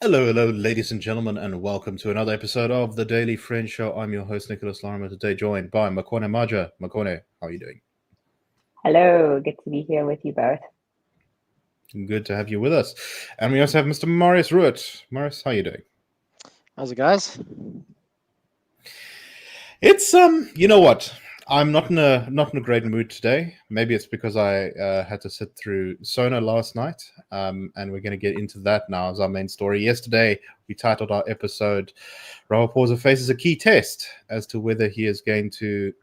Hello, ladies and gentlemen, and welcome to another episode of the Daily Friend Show. I'm your host, Nicholas Lorimer, today joined by Makone Maja. Makone, how are you doing? Hello, good to be here with you both. Good to have you with us. And we also have Mr. Marius Roodt. Marius, how are you doing? How's it, guys? It's you know what? I'm not in a great mood today. Maybe it's because I had to sit through Sona last night, and we're going to get into that now as our main story. Yesterday, we titled our episode "Ramaphosa faces a key test" as to whether he is going to,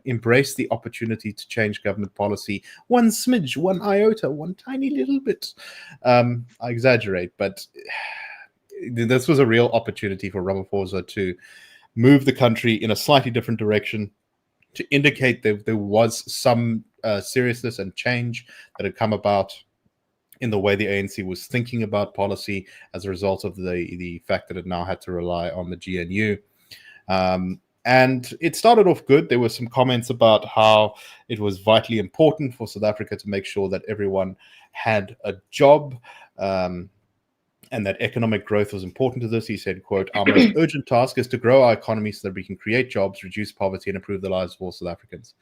embrace the opportunity to change government policy one smidge, one iota, one tiny little bit. I exaggerate, but this was a real opportunity for Ramaphosa to move the country in a slightly different direction, to indicate that there was some seriousness and change that had come about in the way the ANC was thinking about policy as a result of the fact that it now had to rely on the GNU. And it started off good. There were some comments about how it was vitally important for South Africa to make sure that everyone had a job. And that economic growth was important to this. He said, quote, "Our most urgent task is to grow our economy so that we can create jobs, reduce poverty, and improve the lives of all South Africans."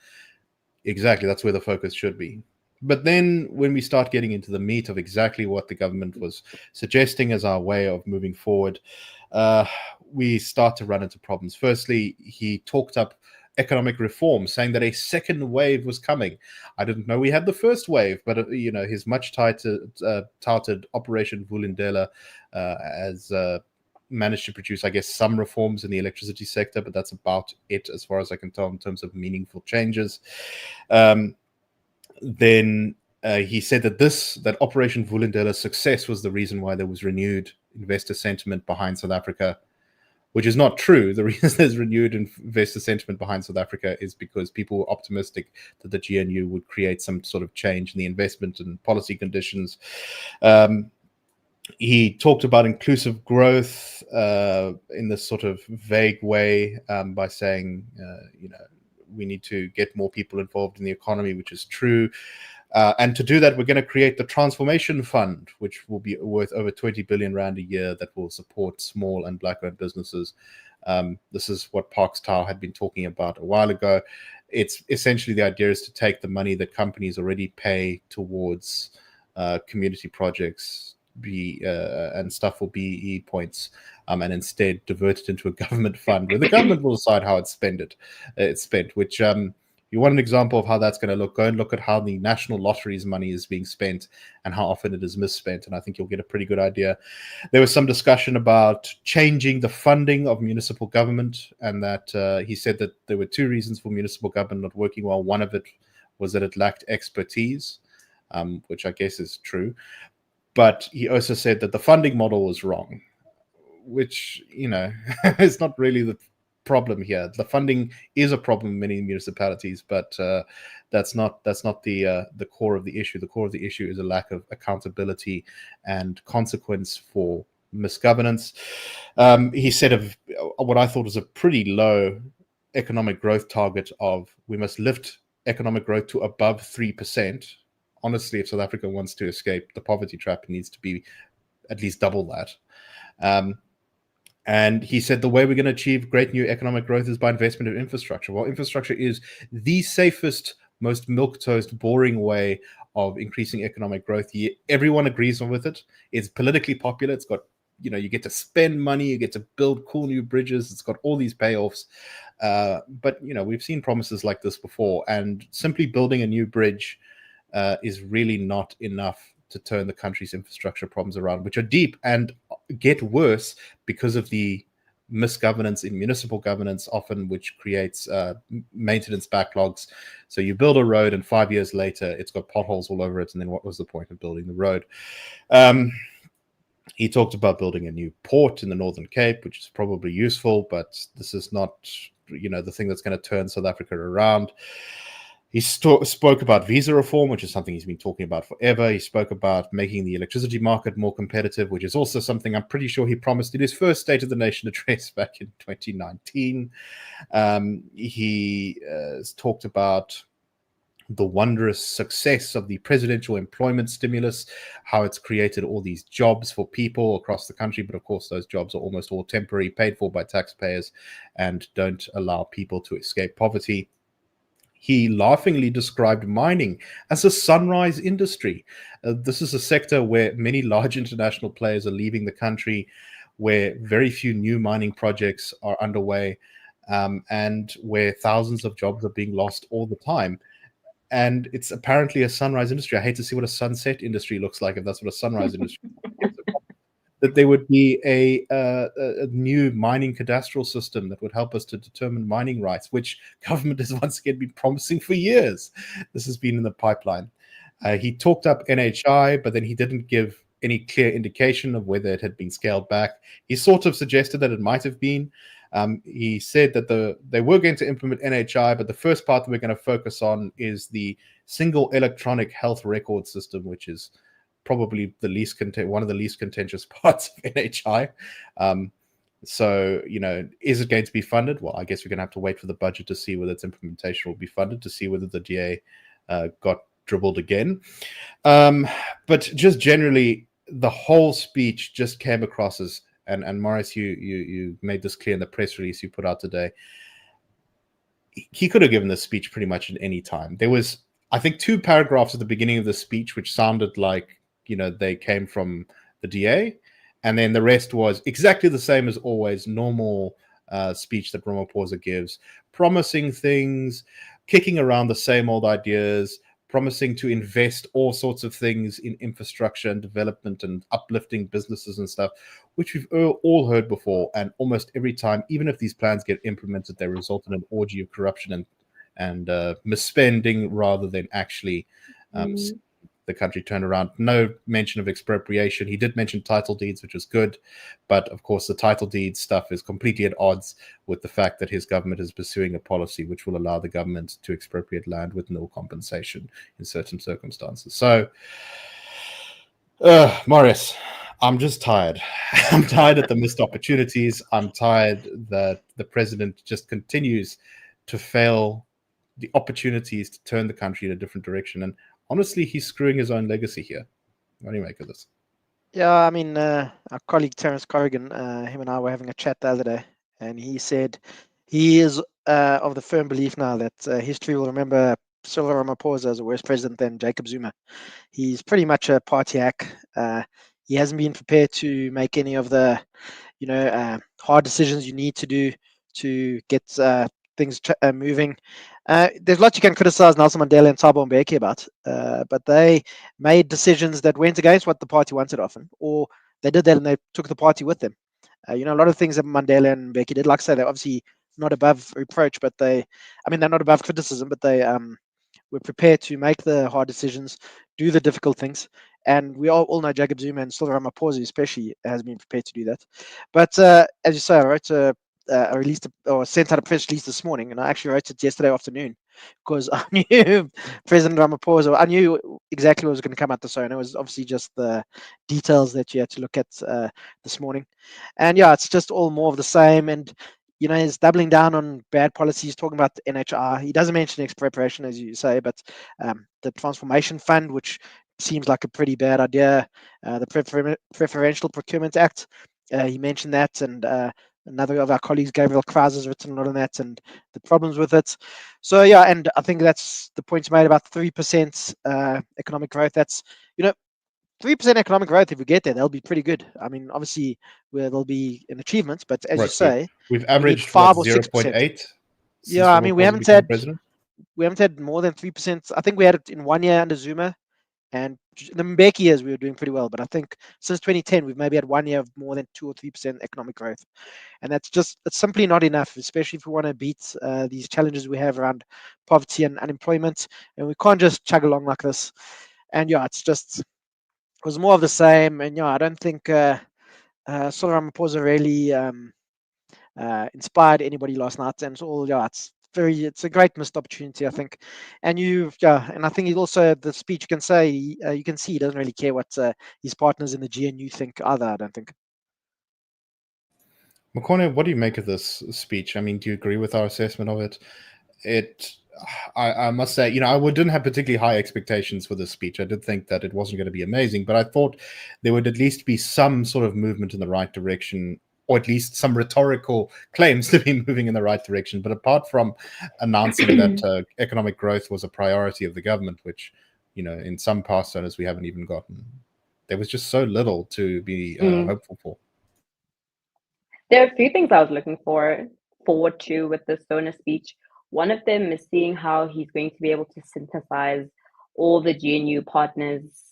Exactly, that's where the focus should be. But then when we start getting into the meat of exactly what the government was suggesting as our way of moving forward, we start to run into problems. Firstly, he talked up economic reform, saying that a second wave was coming. I didn't know we had the first wave, but his much touted Operation Vulindlela has managed to produce, I guess, some reforms in the electricity sector, but that's about it as far as I can tell in terms of meaningful changes. Then he said that Operation Vulindela's success was the reason why there was renewed investor sentiment behind South Africa, which is not true. The reason there's renewed investor sentiment behind South Africa is because people were optimistic that the GNU would create some sort of change in the investment and policy conditions. He talked about inclusive growth in this sort of vague way by saying, we need to get more people involved in the economy, which is true. And to do that, we're going to create the Transformation Fund, which will be worth over 20 billion rand a year that will support small and black-owned businesses. This is what Parks Tau had been talking about a while ago. It's essentially, the idea is to take the money that companies already pay towards community projects and stuff for BEE points, and instead divert it into a government fund where the government will decide how it's spent, which you want an example of how that's going to look, go and look at how the National Lottery's money is being spent and how often it is misspent, and I think you'll get a pretty good idea. There was some discussion about changing the funding of municipal government, and that he said that there were two reasons for municipal government not working well. One of it was that it lacked expertise, which I guess is true. But he also said that the funding model was wrong, which, is not really the problem here. The funding is a problem in many municipalities, but that's not the core of the issue. The core of the issue is a lack of accountability and consequence for misgovernance. He said what I thought was a pretty low economic growth target of we must lift economic growth to above 3%. Honestly, if South Africa wants to escape the poverty trap, it needs to be at least double that. And he said the way we're going to achieve great new economic growth is by investment in infrastructure. Well, infrastructure is the safest, most milquetoast, boring way of increasing economic growth. Everyone agrees with it. It's politically popular. It's got, you get to spend money, you get to build cool new bridges. It's got all these payoffs. But, we've seen promises like this before, and simply building a new bridge is really not enough to turn the country's infrastructure problems around, which are deep and get worse because of the misgovernance in municipal governance, often, which creates maintenance backlogs. So you build a road and 5 years later, it's got potholes all over it. And then what was the point of building the road? He talked about building a new port in the Northern Cape, which is probably useful, but this is not, the thing that's going to turn South Africa around. He spoke about visa reform, which is something he's been talking about forever. He spoke about making the electricity market more competitive, which is also something I'm pretty sure he promised in his first State of the Nation address back in 2019. He talked about the wondrous success of the presidential employment stimulus, how it's created all these jobs for people across the country. But of course, those jobs are almost all temporary, paid for by taxpayers, and don't allow people to escape poverty. He laughingly described mining as a sunrise industry. This is a sector where many large international players are leaving the country, where very few new mining projects are underway, and where thousands of jobs are being lost all the time. And it's apparently a sunrise industry. I hate to see what a sunset industry looks like if that's what a sunrise industry is. That there would be a new mining cadastral system that would help us to determine mining rights, which government has once again been promising for years. This has been in the pipeline. He talked up NHI, but then he didn't give any clear indication of whether it had been scaled back. He sort of suggested that it might have been. He said that they were going to implement NHI, but the first part that we're going to focus on is the single electronic health record system, which is probably one of the least contentious parts of NHI. So, is it going to be funded? Well, I guess we're going to have to wait for the budget to see whether its implementation will be funded, to see whether the DA got dribbled again. But just generally, the whole speech just came across as, and Marius, you made this clear in the press release you put out today. He could have given this speech pretty much at any time. There was, I think, 2 paragraphs at the beginning of the speech which sounded like, they came from the DA, and then the rest was exactly the same as always, normal speech that Ramaphosa gives, promising things, kicking around the same old ideas, promising to invest all sorts of things in infrastructure and development and uplifting businesses and stuff, which we've all heard before. And almost every time, even if these plans get implemented, they result in an orgy of corruption and misspending rather than actually the country turned around. No mention of expropriation. He did mention title deeds, which was good. But of course, the title deed stuff is completely at odds with the fact that his government is pursuing a policy which will allow the government to expropriate land with no compensation in certain circumstances. So, Marius, I'm just tired. I'm tired at the missed opportunities. I'm tired that the president just continues to fail the opportunities to turn the country in a different direction. And honestly, he's screwing his own legacy here. What do you make of this? Yeah, I mean, our colleague Terence Corrigan, him and I were having a chat the other day, and he said he is of the firm belief now that history will remember Cyril Ramaphosa as a worse president than Jacob Zuma. He's pretty much a party hack. He hasn't been prepared to make any of the, hard decisions you need to do to get things moving. There's lots you can criticize Nelson Mandela and Thabo Mbeki about, but they made decisions that went against what the party wanted often, or they did that and they took the party with them. A lot of things that Mandela and Mbeki did, like I say, they're obviously not above reproach, but they're not above criticism, but they were prepared to make the hard decisions, do the difficult things. And we all know Jacob Zuma and Cyril Ramaphosa especially has been prepared to do that. But as you say, I wrote I released or sent out a press release this morning, and I actually wrote it yesterday afternoon because I knew President Ramaphosa. I knew exactly what was going to come out the Sona. It was obviously just the details that you had to look at this morning, and yeah, it's just all more of the same. And he's doubling down on bad policies, talking about the NHR. He doesn't mention expropriation, as you say, but the Transformation Fund, which seems like a pretty bad idea. The Preferential Procurement Act, he mentioned that, and another of our colleagues, Gabriel Kraz, has written a lot on that and the problems with it. So yeah, and I think that's the point you made about 3% economic growth. That's 3% economic growth. If we get there, that'll be pretty good. I mean, obviously, there'll be an achievement, but as you say, we've averaged 5 or 0.8. Yeah, I mean, we haven't had more than 3%. I think we had it in 1 year under Zuma. And the Mbeki years, we were doing pretty well. But I think since 2010, we've maybe had 1 year of more than 2 or 3% economic growth. And it's simply not enough, especially if we want to beat these challenges we have around poverty and unemployment. And we can't just chug along like this. And yeah, it was more of the same. And yeah, I don't think Cyril Ramaphosa really inspired anybody last night. And it's a great missed opportunity, I think. And I think also the speech you can see he doesn't really care what his partners in the GNU think either, I don't think. Makone, what do you make of this speech? I mean, do you agree with our assessment of it? I must say, I didn't have particularly high expectations for this speech. I did think that it wasn't going to be amazing, but I thought there would at least be some sort of movement in the right direction, or at least some rhetorical claims to be moving in the right direction. But apart from announcing that economic growth was a priority of the government, which, in some past owners we haven't even gotten, there was just so little to be hopeful for. There are a few things I was looking forward to with the Sona speech. One of them is seeing how he's going to be able to synthesize all the GNU partners'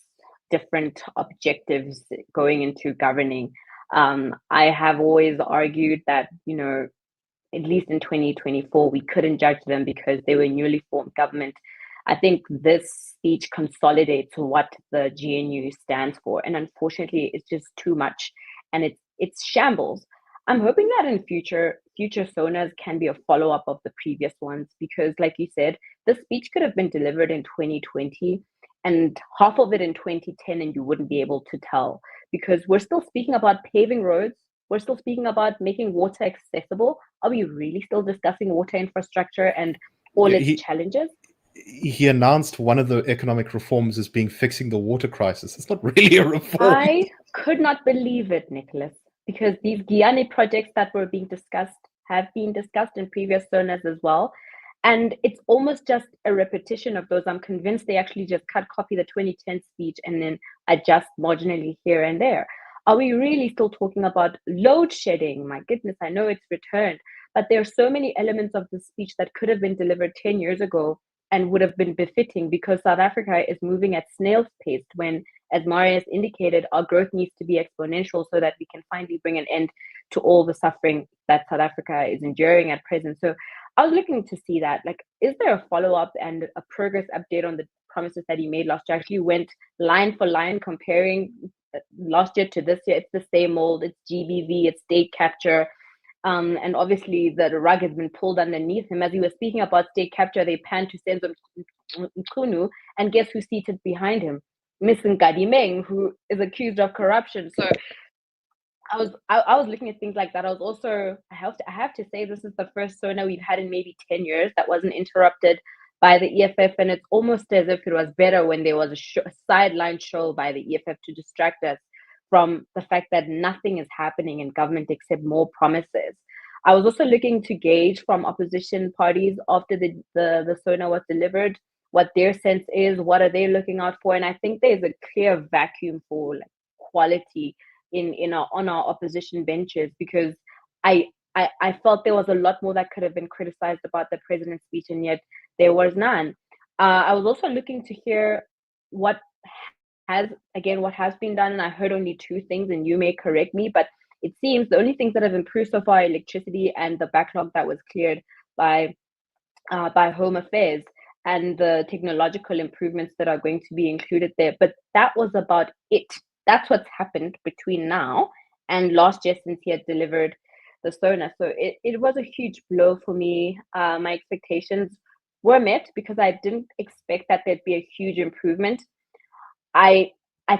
different objectives going into governing. I have always argued that, at least in 2024, we couldn't judge them because they were newly formed government. I think this speech consolidates what the GNU stands for, and unfortunately, it's just too much, and it's shambles. I'm hoping that in future Sonas can be a follow-up of the previous ones, because like you said, the speech could have been delivered in 2020 and half of it in 2010, and you wouldn't be able to tell, because we're still speaking about paving roads. We're still speaking about making water accessible. Are we really still discussing water infrastructure and all its challenges? He announced one of the economic reforms as being fixing the water crisis. It's not really a reform. I could not believe it, Nicholas, because these Guyana projects that were being discussed have been discussed in previous Sonas as well. And it's almost just a repetition of those. I'm convinced they actually just copy the 2010 speech and then adjust marginally here and there. Are we really still talking about load shedding? My goodness, I know it's returned, but there are so many elements of the speech that could have been delivered 10 years ago and would have been befitting, because South Africa is moving at snail's pace when, as Marius indicated, our growth needs to be exponential so that we can finally bring an end to all the suffering that South Africa is enduring at present. So I was looking to see that, like, is there a follow-up and a progress update on the promises that he made last year? Actually went line for line comparing last year to this year. It's the same old, it's GBV, it's state capture. And obviously the rug has been pulled underneath him. As he was speaking about state capture, they panned to Senzo Mchunu, and guess who's seated behind him? Miss Nkadimeng, who is accused of corruption. So I was looking at things like that. I was also, I have to say, this is the first Sona we've had in maybe 10 years that wasn't interrupted by the EFF, and it's almost as if it was better when there was a sideline show by the EFF to distract us from the fact that nothing is happening in government except more promises. I was also looking to gauge from opposition parties after the Sona was delivered, what their sense is, what are they looking out for, and I think there's a clear vacuum for quality on our opposition benches, because I felt there was a lot more that could have been criticized about the president's speech, and yet there was none. I was also looking to hear what has been done, and I heard only two things, and you may correct me, but it seems the only things that have improved so far are electricity and the backlog that was cleared by Home Affairs, and the technological improvements that are going to be included there. But that was about it. That's what's happened between now and last year since he had delivered the Sona. So it was a huge blow for me. My expectations were met because I didn't expect that there'd be a huge improvement. I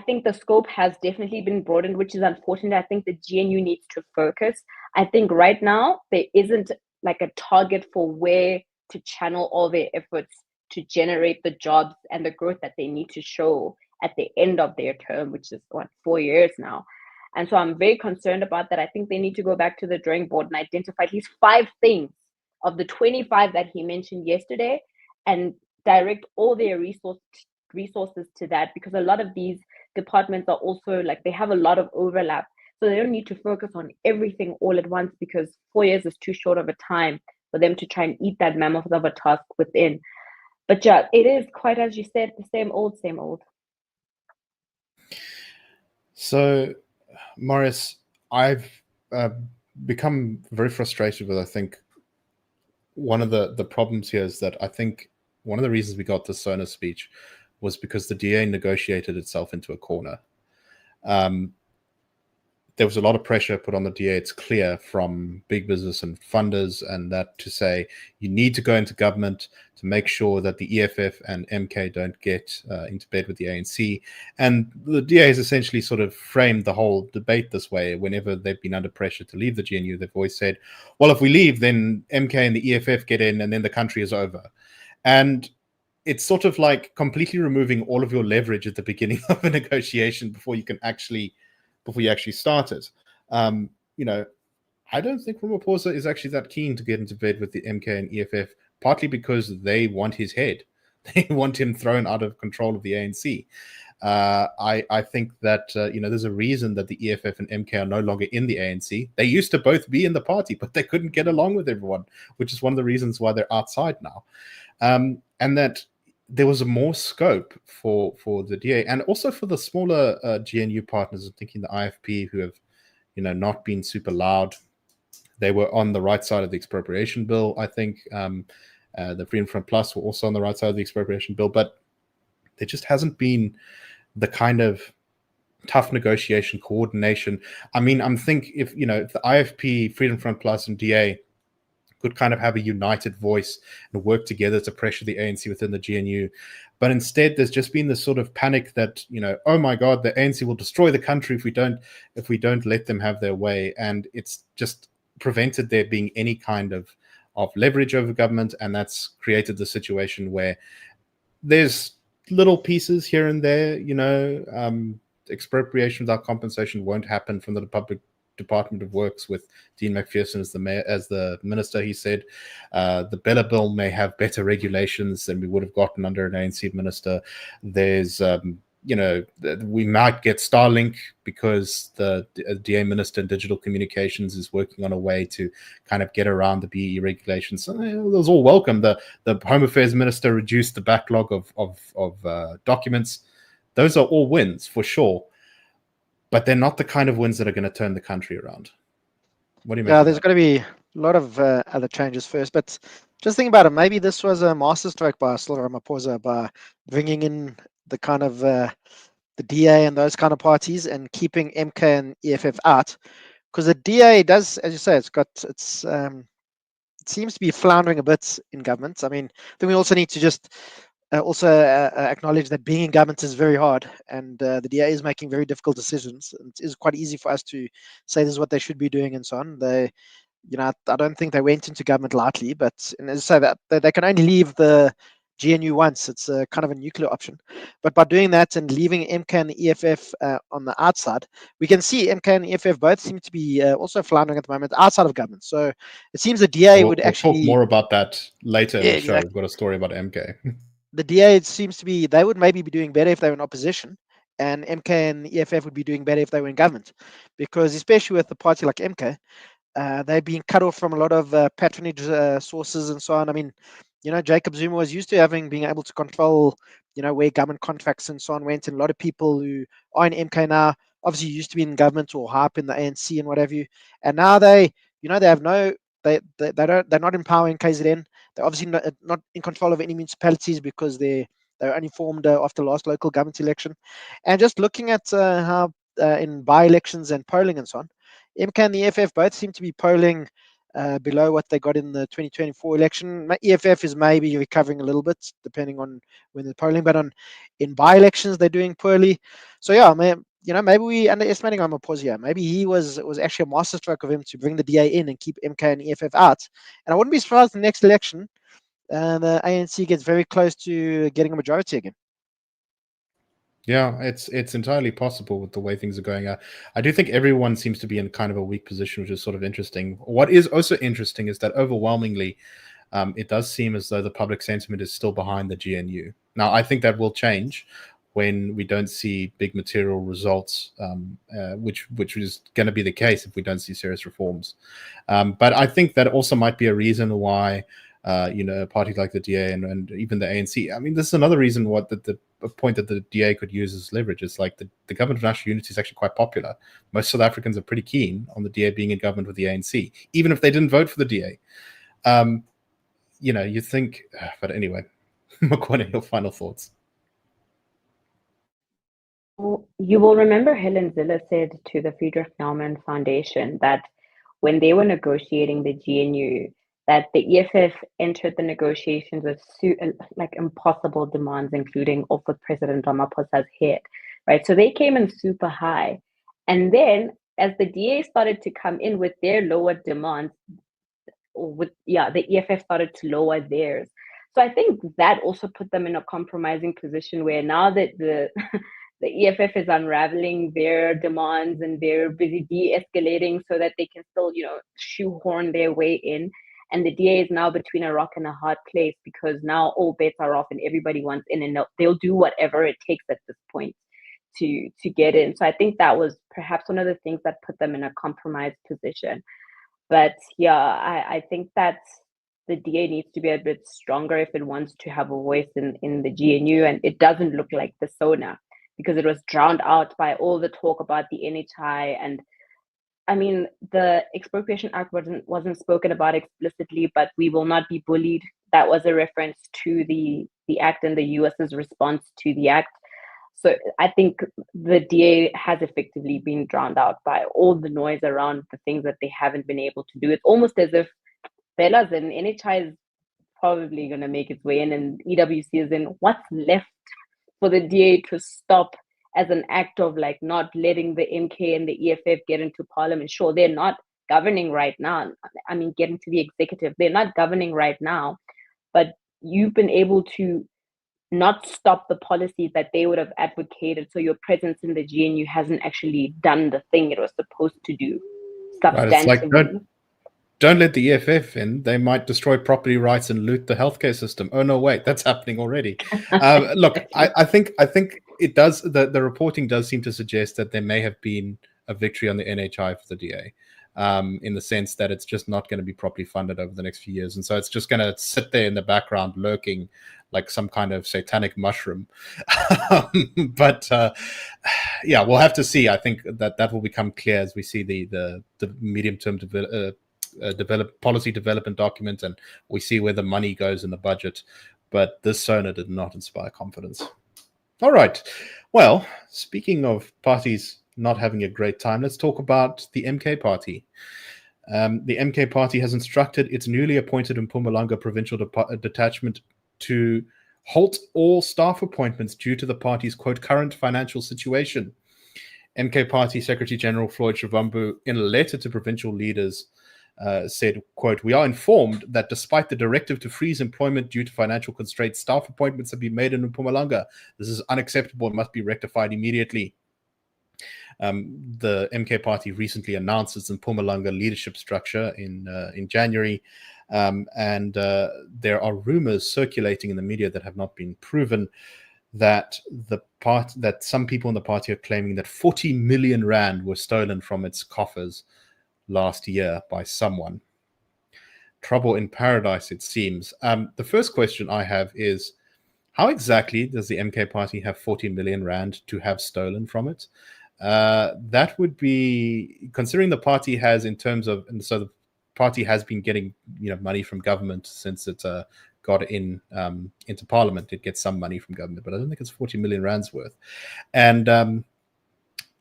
think the scope has definitely been broadened, which is unfortunate. I think the GNU needs to focus. I think right now there isn't like a target for where to channel all their efforts to generate the jobs and the growth that they need to show at the end of their term, which is 4 years now. And so I'm very concerned about that. I think they need to go back to the drawing board and identify at least 5 things of the 25 that he mentioned yesterday, and direct all their resources to that, because a lot of these departments are also they have a lot of overlap. So they don't need to focus on everything all at once, because 4 years is too short of a time for them to try and eat that mammoth of a task within. But yeah, it is quite, as you said, the same old, same old. So, Marius, I've become very frustrated with, I think, one of the problems here is that I think one of the reasons we got the Sona speech was because the DA negotiated itself into a corner. There was a lot of pressure put on the DA, it's clear, from big business and funders, and that to say you need to go into government to make sure that the EFF and MK don't get into bed with the ANC. And the DA has essentially sort of framed the whole debate this way. Whenever they've been under pressure to leave the GNU, they've always said, well, if we leave, then MK and the EFF get in, and then the country is over. And it's sort of like completely removing all of your leverage at the beginning of a negotiation before you actually start it. You know, I don't think Ramaphosa is actually that keen to get into bed with the MK and EFF, partly because they want his head. They want him thrown out of control of the ANC. I think that there's a reason that the EFF and MK are no longer in the ANC. They used to both be in the party, but they couldn't get along with everyone, which is one of the reasons why they're outside now. And that there was more scope for the DA and also for the smaller GNU partners. I'm thinking the IFP, who have not been super loud. They were on the right side of the expropriation bill, I think. The Freedom Front Plus were also on the right side of the expropriation bill, but there just hasn't been the kind of tough negotiation coordination. I mean, I'm thinking if the IFP, Freedom Front Plus, and DA could kind of have a united voice and work together to pressure the ANC within the GNU. But instead, there's just been this sort of panic that, oh my God, the ANC will destroy the country if we don't let them have their way. And it's just prevented there being any kind of leverage over government. And that's created the situation where there's little pieces here and there, expropriation without compensation won't happen from the public Department of Works with Dean McPherson as the minister. He said the Bella Bill may have better regulations than we would have gotten under an ANC minister. There's we might get Starlink because the DA minister in digital communications is working on a way to kind of get around the BEE regulations. So it was all welcome. The Home Affairs minister reduced the backlog of documents. Those are all wins for sure. But they're not the kind of wins that are going to turn the country around. What do you make? Yeah, there's going to be a lot of other changes first. But just think about it. Maybe this was a masterstroke by Ramaphosa by bringing in the kind of the DA and those kind of parties and keeping MK and EFF out. Because the DA does, as you say, it seems to be floundering a bit in government. I mean, I think we also need to just acknowledge that being in government is very hard, and the DA is making very difficult decisions. It is quite easy for us to say this is what they should be doing and so on. They, I don't think they went into government lightly, but and as I say, that they can only leave the GNU once. It's a kind of a nuclear option. But by doing that and leaving MK and the EFF on the outside, we can see MK and EFF both seem to be also floundering at the moment outside of government. So it seems the DA would actually talk more about that later in the show. Exactly. We've got a story about MK. The DA, it seems to be, they would maybe be doing better if they were in opposition, and MK and EFF would be doing better if they were in government, because especially with a party like MK, they've been cut off from a lot of patronage sources and so on. I mean, Jacob Zuma was used to being able to control, where government contracts and so on went, and a lot of people who are in MK now obviously used to be in government or high up in the ANC and what have you, and now they have no. They're not empowering KZN. They're obviously not in control of any municipalities because they're only formed after the last local government election. And just looking at how in by-elections and polling and so on, MK and the EFF both seem to be polling below what they got in the 2024 election. EFF is maybe recovering a little bit depending on when they're polling, but in by-elections they're doing poorly. So yeah, maybe we underestimating Ramaphosa here. Maybe he was actually a masterstroke of him to bring the DA in and keep MK and EFF out. And I wouldn't be surprised in the next election the ANC gets very close to getting a majority again. Yeah, it's entirely possible with the way things are going. I do think everyone seems to be in kind of a weak position, which is sort of interesting. What is also interesting is that overwhelmingly, it does seem as though the public sentiment is still behind the GNU. Now, I think that will change when we don't see big material results, which is going to be the case if we don't see serious reforms. But I think that also might be a reason why, a party like the DA and even the ANC. I mean, this is another reason the point that the DA could use as leverage is like the government of national unity is actually quite popular. Most South Africans are pretty keen on the DA being in government with the ANC, even if they didn't vote for the DA. You think, but anyway, Makone, your final thoughts. You will remember Helen Zille said to the Friedrich Naumann Foundation that when they were negotiating the GNU, that the EFF entered the negotiations with impossible demands, including off with President Ramaphosa's head, right? So they came in super high. And then as the DA started to come in with their lower demands, the EFF started to lower theirs. So I think that also put them in a compromising position where now that the the EFF is unraveling their demands and they're busy de-escalating so that they can still, shoehorn their way in. And the DA is now between a rock and a hard place because now all bets are off and everybody wants in, and they'll do whatever it takes at this point to get in. So I think that was perhaps one of the things that put them in a compromised position. But yeah, I think that the DA needs to be a bit stronger if it wants to have a voice in the GNU, and it doesn't look like the Sona, because it was drowned out by all the talk about the NHI. And I mean, the Expropriation Act wasn't spoken about explicitly, but we will not be bullied. That was a reference to the act and the US's response to the act. So I think the DA has effectively been drowned out by all the noise around the things that they haven't been able to do. It's almost as if Bella's in, NHI is probably going to make its way in, and EWC is in. What's left for the DA to stop as an act of like not letting the MK and the EFF get into parliament? Sure, they're not governing right now. I mean, getting to the executive, they're not governing right now, but you've been able to not stop the policies that they would have advocated. So your presence in the GNU hasn't actually done the thing it was supposed to do substantively. Right, it's like, don't let the EFF in. They might destroy property rights and loot the healthcare system. Oh no, wait, that's happening already. Look, I think it does. The reporting does seem to suggest that there may have been a victory on the NHI for the DA, in the sense that it's just not going to be properly funded over the next few years, and so it's just going to sit there in the background, lurking like some kind of satanic mushroom. But yeah, we'll have to see. I think that will become clear as we see the medium-term policy development document, and we see where the money goes in the budget. But this Sona did not inspire confidence. All right. Well, speaking of parties not having a great time, let's talk about the MK party. The MK party has instructed its newly appointed Mpumalanga provincial detachment to halt all staff appointments due to the party's, quote, current financial situation. MK Party Secretary General Floyd Shivambu, in a letter to provincial leaders, said, quote, "We are informed that despite the directive to freeze employment due to financial constraints, staff appointments have been made in Mpumalanga. This is unacceptable and must be rectified immediately." The MK Party recently announced its Mpumalanga leadership structure in January, and there are rumors circulating in the media that have not been proven that some people in the party are claiming that 40 million rand were stolen from its coffers last year by someone. Trouble in paradise, it seems. The first question I have is, how exactly does the MK Party have 40 million rand to have stolen from it? That would be, considering the party has, in terms of, and so the party has been getting money from government since it got into parliament. It gets some money from government, but I don't think it's 40 million rands worth. And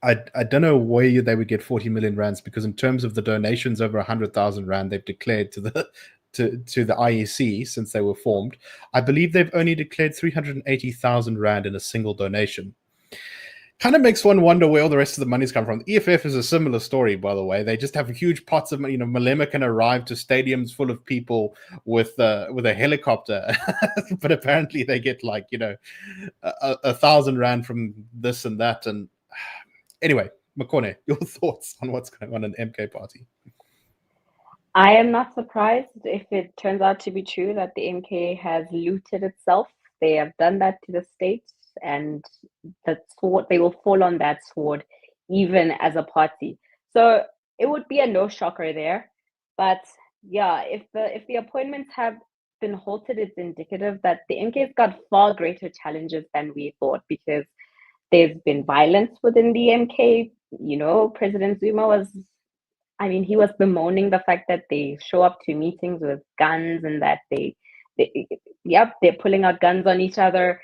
I don't know where they would get 40 million rands, because in terms of the donations over 100,000 rand they've declared to the IEC since they were formed, I believe they've only declared 380,000 rand in a single donation. Kind of makes one wonder where all the rest of the money's come from. The EFF is a similar story, by the way. They just have huge pots of money. Malema can arrive to stadiums full of people with a helicopter, but apparently they get 1,000 rand from this and that. And anyway, Makone, your thoughts on what's going on in the MK Party? I am not surprised if it turns out to be true that the MK has looted itself. They have done that to the state, and that sword, they will fall on that sword even as a party. So it would be a no shocker there. But yeah, if the appointments have been halted, it's indicative that the MK's got far greater challenges than we thought, because there's been violence within the MK. President Zuma he was bemoaning the fact that they show up to meetings with guns, and that they're pulling out guns on each other.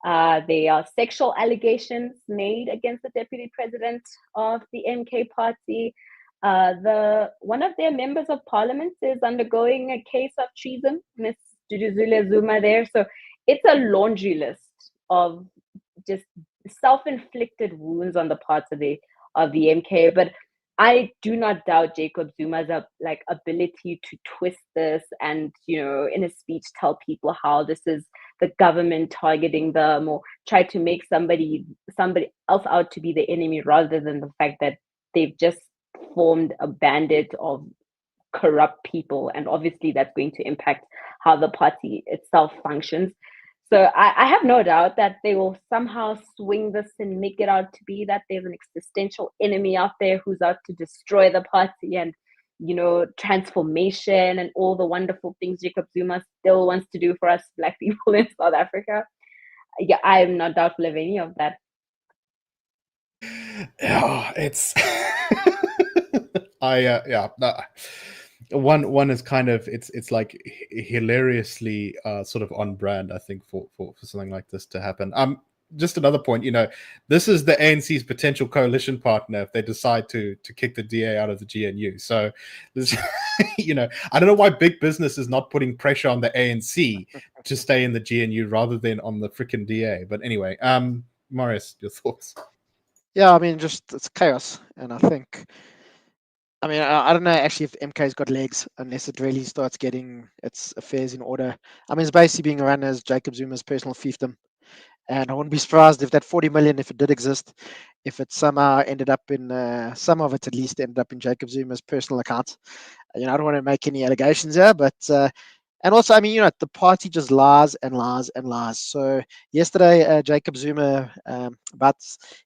There are sexual allegations made against the deputy president of the MK Party. One of their members of parliament is undergoing a case of treason, Ms. Duduzile Zuma there. So it's a laundry list of just self-inflicted wounds on the parts of the MK. But I do not doubt Jacob Zuma's ability to twist this and, in a speech tell people how this is the government targeting them, or try to make somebody else out to be the enemy, rather than the fact that they've just formed a bandit of corrupt people, and obviously that's going to impact how the party itself functions. So I have no doubt that they will somehow swing this and make it out to be that there's an existential enemy out there who's out to destroy the party and, transformation and all the wonderful things Jacob Zuma still wants to do for us Black people in South Africa. Yeah, I am not doubtful of any of that. Yeah, it's one is kind of it's like hilariously sort of on brand, I think, for something like this to happen. Just another point, this is the ANC's potential coalition partner if they decide to kick the DA out of the GNU. So this, I don't know why big business is not putting pressure on the ANC to stay in the GNU rather than on the freaking DA. But anyway, Marius, your thoughts? Yeah, I mean, just it's chaos, and I think, I mean, I don't know actually if MK's got legs unless it really starts getting its affairs in order. I mean, it's basically being run as Jacob Zuma's personal fiefdom, and I wouldn't be surprised if that 40 million, if it did exist, if it somehow ended up in some of it at least ended up in Jacob Zuma's personal account. I don't want to make any allegations here, but and also, I mean, the party just lies and lies and lies. So yesterday, Jacob Zuma, about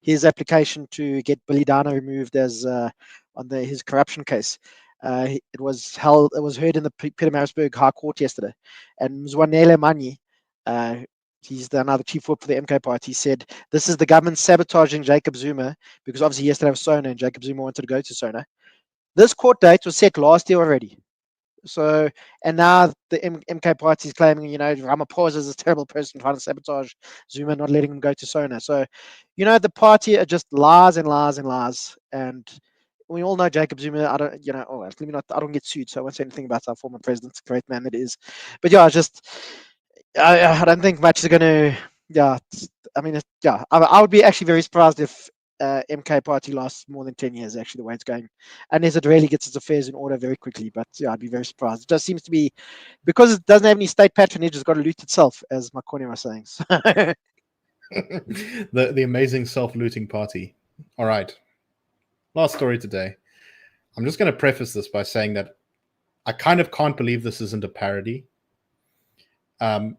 his application to get Billy Dana removed as on his corruption case, it was heard in the Pietermaritzburg High Court yesterday, and Mzwanele Manyi, he's another chief whip for the MK party, said this is the government sabotaging Jacob Zuma because obviously yesterday was Sona and Jacob Zuma wanted to go to Sona. This court date was set last year already. So, and now the MK party is claiming, Ramaphosa is a terrible person trying to sabotage Zuma, not letting him go to Sona. So, the party just lies and lies and lies. And we all know Jacob Zuma. I don't, I don't get sued, so I won't say anything about our former president. Great man that is. But yeah, I don't think much is going to, I mean, I would be actually very surprised if MK party lasts more than 10 years, actually, the way it's going, unless it really gets its affairs in order very quickly. But yeah, I'd be very surprised. It just seems to be, because it doesn't have any state patronage, it's got to loot itself, as Makone was saying. So. the amazing self-looting party. All right, last story today. I'm just going to preface this by saying that I kind of can't believe this isn't a parody.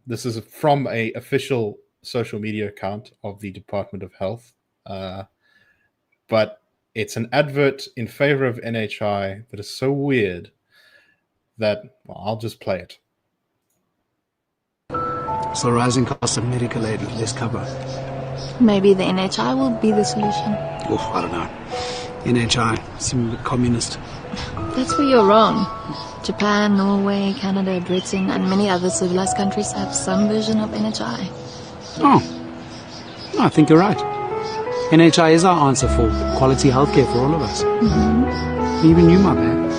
This is from an official social media account of the Department of Health. But it's an advert in favor of NHI that is so weird that, well, I'll just play it. So rising costs of medical aid with less cover. Maybe the NHI will be the solution. Oof, I don't know. NHI seem a bit communist. That's where you're wrong. Japan, Norway, Canada, Britain, and many other civilized countries have some version of NHI. Oh, I think you're right. NHI is our answer for quality healthcare for all of us. Mm-hmm. Even you, my bad.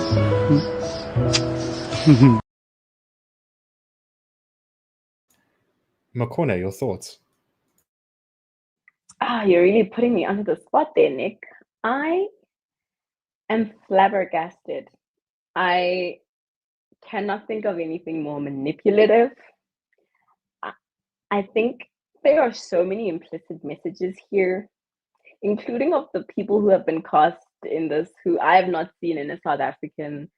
Makone, your thoughts? You're really putting me under the spot there, Nick. I am flabbergasted. I cannot think of anything more manipulative. I think there are so many implicit messages here, including of the people who have been cast in this, who I have not seen in a South African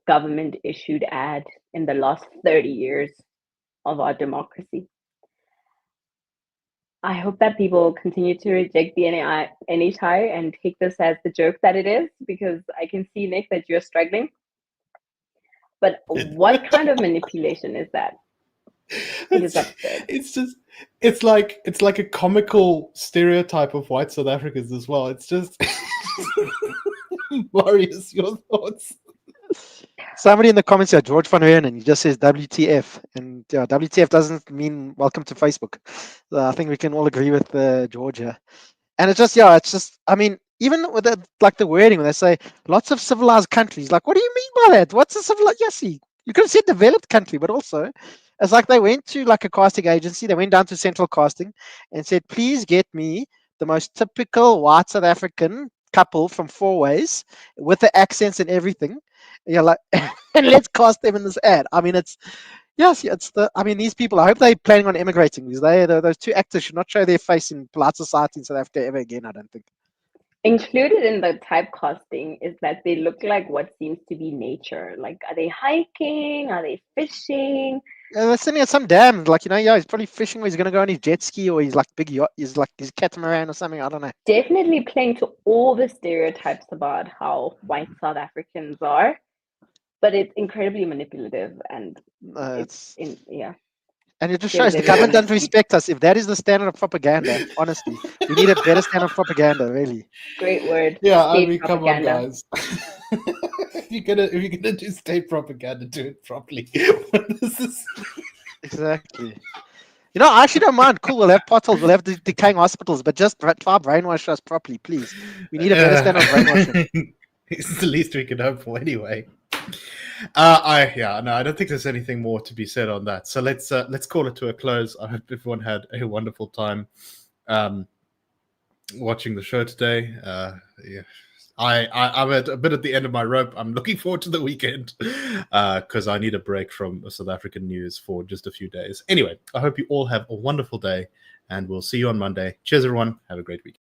government-issued ad in the last 30 years of our democracy. I hope that people continue to reject the NHI and take this as the joke that it is, because I can see, Nick, that you're struggling. But what kind of manipulation is that? It is absurd. It's like a comical stereotype of white South Africans as well. It's just Marius, your thoughts? Somebody in the comments here, George van Renen, he just says WTF, and WTF doesn't mean welcome to Facebook. So I think we can all agree with George here. And it's just, I mean, even with the wording when they say lots of civilized countries, like, what do you mean by that? What's a civilized? Yes, you could have said developed country, but also it's like they went to like a casting agency, they went down to Central Casting and said, please get me the most typical white South African couple from Four Ways with the accents and everything. You're like, and let's cast them in this ad. I mean, it's the. I mean, these people. I hope they're planning on immigrating because those two actors should not show their face in polite society in South Africa ever again. I don't think. Included in the typecasting is that they look like what seems to be nature. Like, are they hiking? Are they fishing? Yeah, they're sitting at some dam, like, he's probably fishing, or he's gonna go on his jet ski, or he's like big yacht, he's like his catamaran or something. I don't know. Definitely playing to all the stereotypes about how white South Africans are, but it's incredibly manipulative and yeah. And it just shows the government doesn't respect us. If that is the standard of propaganda, honestly, we need a better standard of propaganda, really. Great word. Yeah, I State mean, propaganda. come on, guys. if you're gonna do state propaganda, do it properly. This is... Exactly. I actually don't mind. Cool, we'll have potholes, we'll have decaying hospitals, but just try brainwash us properly, please. We need a better standard of brainwashing. It's the least we can hope for, anyway. I don't think there's anything more to be said on that. So let's call it to a close. I hope everyone had a wonderful time watching the show today. I'm a bit at the end of my rope. I'm looking forward to the weekend because I need a break from South African news for just a few days. Anyway, I hope you all have a wonderful day, and we'll see you on Monday. Cheers, everyone. Have a great week.